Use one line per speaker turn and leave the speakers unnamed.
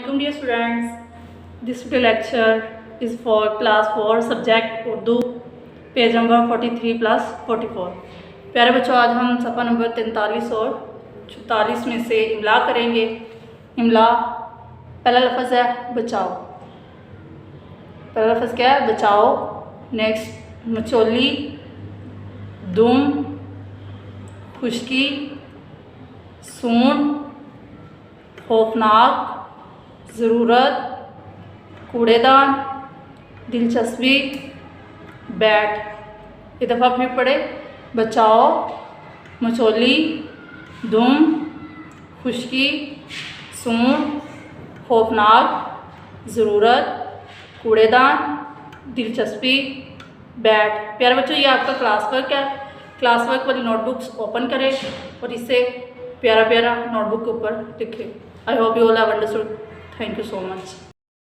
Assalamualaikum dear students. This video lecture is for class 4 subject Urdu, page number 43 plus 44। प्यारे बच्चों, आज हम सफ़ा नंबर 43 और 44 में से इमला करेंगे। इमला, पहला लफ्ज़ है बचाओ। पहला लफ्ज़ क्या है? बचाओ। नेक्स्ट मचोली, दुम, खुश्की, सूंड, खौफनाक, ज़रूरत, कूड़ेदान, दिलचस्पी, बैट। एक दफ़ा फिर पढ़े। बचाओ, मचोली, दुम, खुश्की, सूंड, खौफनाक, ज़रूरत, कूड़ेदान, दिलचस्पी, बैट। प्यारे बच्चों, ये आपका क्लास वर्क है। क्लास वर्क वाली नोटबुक्स ओपन करें और इसे प्यारा प्यारा नोटबुक के ऊपर लिखें। I hope you all have understood. Thank you so much.